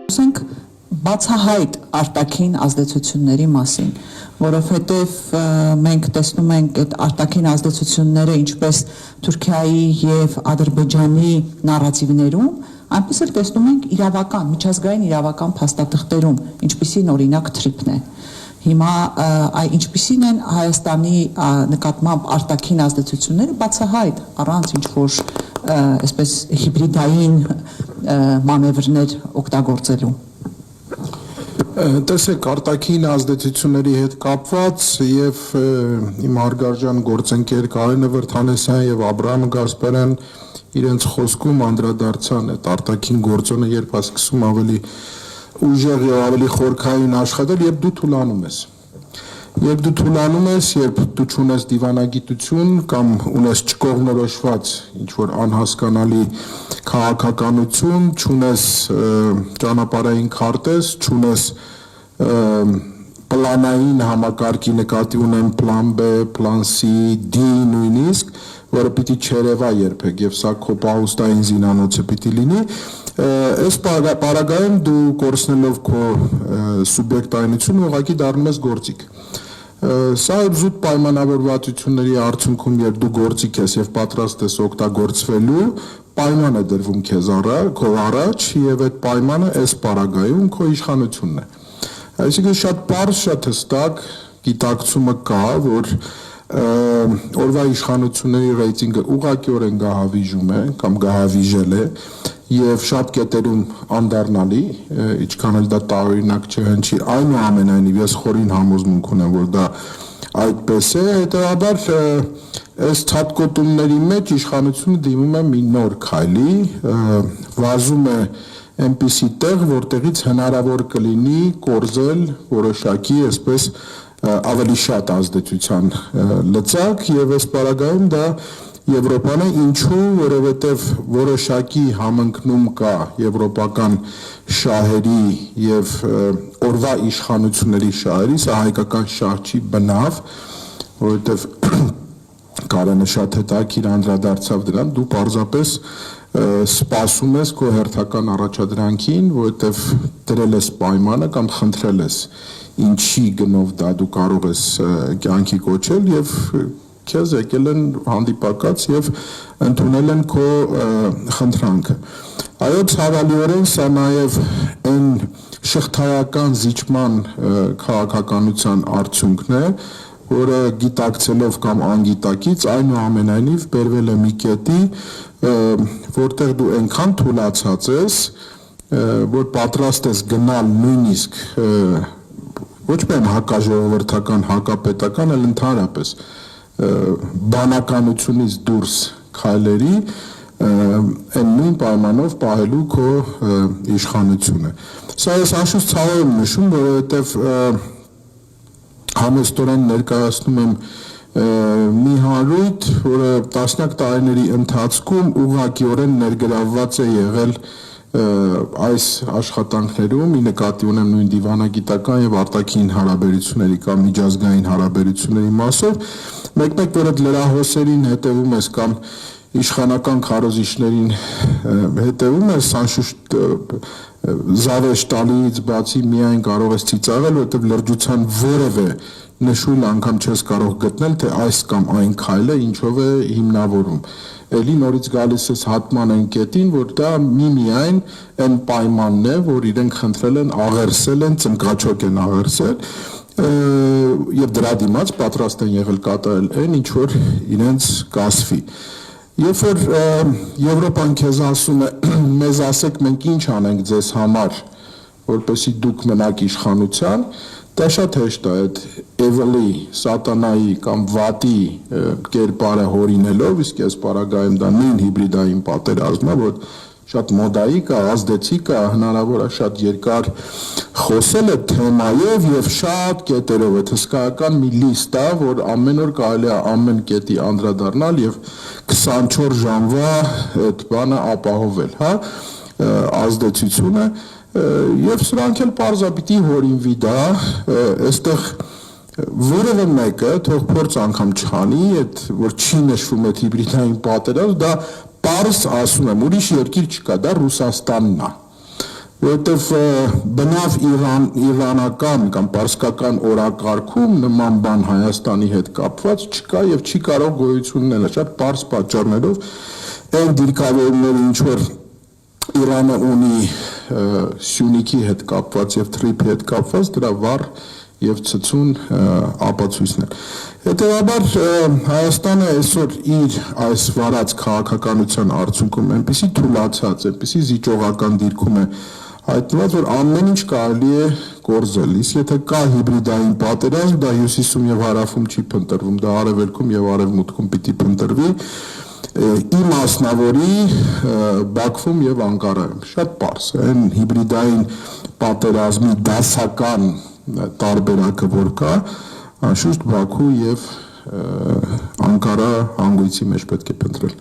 Խոսենք բացահայտ արտաքին ազդեցությունների մասին, որովհետև մենք տեսնում ենք այդ արտաքին ազդեցությունները ինչպես Թուրքիայի եւ Ադրբեջանի նարատիվներում, այնպես էլ տեսնում ենք իրավական, միջազգային իրավական փաստաթղթերում, ինչպիսին օրինակ Թրիպն է։ Հիմա ինչպիսին են Հայաստանի նկատմամբ արտաքին ազդեցությունները բացահայտ, առանց ինչ-որ այսպես հիբրիդային մանևրներ օգտագործելու։ Տեսեք, արտաքին ազդեցությունների հետ կապված եւ իմ հարգարժան գործընկեր Կարենը Վրթանեսյան եւ Աբրահամ Գասպարյան իրենց խոսքում անդրադարձան այդ արտաքին գործոնը, երբ սկսում ավելի ուժեղ եւ ավելի խորքային աշխատել, երբ դու թուլանում ես։ Երբ դու թուլանում ես, երբ դու չունես դիվանագիտություն կամ ունես չկողմնորոշված ինչ-որ անհասկանալի քաղաքականություն, չունես ճանապարհային քարտեզ, չունես պլանային համակարգի նկատի ունեմ պլան B, պլան C, D նույնիսկ, որը պիտի չերևա երբեք եւ սա քո պահուստային զինանոցը պիտի լինի, այս պարագայում դու կորցնելով քո սուբյեկտայնությունը ուղղակի դառնում ես գործիք։ Սա զուտ պայմանավորվածությունների արդյունքում, երբ դու գործիք ես եւ պատրաստ ես օգտագործվելու, պայման է դրվում քեզ քո առաջ եւ այդ պայմանը այս պարագայում քո իշխանությունն է։ Այսինքն շատ պարզ, շատ հստակ գիտակցումը կա, որ օրվա իշխանությունների ռեյտինգը ուղղակիորեն գահավիժում է կամ գահավիժել է եւ շատ կետերում անդառնալի, ինչքան էլ դա տարօրինակ չհնչի, այնուամենայնիվ ես խորին համոզմունք ունեմ, որ դա այդպես է, հետեւաբար այս ցածկոտումների մեջ իշխանությունը դիմում է մի նոր քայլի, վազում է այնպիսի տեղ, որտեղից հնարավոր կլինի կորզել որոշակի, այսպես ավելի շատ ազդեցության լծակ եւ այս պարագայում դա Եվրոպան է, ինչու, որովհետև որոշակի համընկնում կա եվրոպական շահերի եւ օրվա իշխանությունների շահերի, սա հայկական շահ չի բնավ, որովհետև Կարենը շատ հետաքրքիր անդրադարձավ դրան, դու պարզապես սպասում ես քո հերթական առաջադրանքին, որովհետև դրել ես պայմանը կամ խնդրել ես ինչի գնով դա դու կարող ես կյանքի կոչել եւ քեզ եկել են հանդիպակաց եւ ընդունել են քո խնդրանքը։ Այո, ցավալիորեն սա նաեւ այն շղթայական զիջման քաղաքականության արդյունքն է, որը գիտակցելով կամ անգիտակից այնուամենայնիվ բերվել է մի կետի, որտեղ դու այնքան թուլացած ես, որ պատրաստ ես գնալ նույնիսկ ոչ միայն հակաժողովրդական, հակապետական, այլ ընդհանրապես բանականությունից դուրս քայլերի այն նույն պայմանով պահելու քո իշխանությունը։ Սա ես անշուշտ ցավով եմ նշում, որովհետև համեստորեն ներկայացնում եմ մի հանրույթ, որը տասնյակ տարիների ընթացքում ուղղակիորեն ներգրավված է եղել այս աշխատանքներում, ի նկատի ունեմ նույն դիվանագիտական եւ արտաքին հարաբերությունների կամ միջազգային հարաբերությունների մասով, մեկ-մեկ որ այդ լրահոսերին հետևում ես կամ իշխանական քարոզիչներին հետևում ես, անշուշտ զավեշ տալիից բացի միայն կարող ես ծիծաղել, որովհետև լրջության որևէ նշույլ անգամ չես կարող գտնել, թե այս կամ այն քայլը ինչով է հիմնավորում։ Էլի նորից գալիս ես հատման այն կետին, որ դա միմիայն այն պայմանն է, որ իրենք խնդրել են, աղերսել են, ծնկաչոք են աղերսել եւ դրա դիմաց պատրաստ են եղել կատարել այն, ինչ որ իրենց կասվի։ Երբ որ Եվրոպան քեզ ասում է, մեզ ասեք մենք ինչ անենք ձեզ համար, որպեսզի դուք մնաք իշխանության, դա շատ հեշտ է այդ evil-ի, սատանայի կամ վատի կերպարը հորինելով, իսկ այս պարագայում դա նույն հիբրիդային պատերազմն է, որ շատ մոդայիկ է, ազդեցիկ է, հնարավոր է շատ երկար խոսել այդ թեմայով եւ շատ կետերով, այդ հսկայական մի լիստ է, որ ամեն օր կարելի է ամեն կետի անդրադառնալ եւ 24 ժամվա այդ բանը ապահովել, հա, ազդեցությունը եւ սրանք էլ պարզապիտի հորինվի դա, այստեղ որևէ մեկը թող փորձ անգամ չանի, այդ որ չի նշվում այդ հիբրիդային պատերազմ, դա պարզ ասում եմ, ուրիշ երկիր չկա, դա Ռուսաստանն է, որովհետև բնավ իրանական կամ պարսկական օրակարգում նման բան Հայաստանի հետ կապված չկա եւ չի կարող գոյություն ունենալ շատ պարզ պատճառներով այն դիրքավորումները ինչ որ Իրանը ունի Սյունիքի հետ կապված եւ Թրիփի հետ կապված դրա վառ եւ ցցուն ապացույցներ։ Հետեւաբար Հայաստանը այսօր իր այս վարած քաղաքականության արդյունքում այնպեսի թուլացած, այնպեսի զիջողական դիրքում է հայտնված, որ ամեն ինչ կարելի է կորզել։ Իսկ եթե կա հիբրիդային պատերազմ, դա հյուսիսում եւ հարավում չի փնտրվում, դա արևելքում եւ արևմուտքում պիտի փնտրվի իմ մասնավորի Բաքվում եւ Անկարայում շատ պարզ է այն հիբրիդային պատերազմի դասական տարբերակը որ կա անշուշտ Բաքու եւ Անկարա հանգույցի մեջ պետք է փնտրել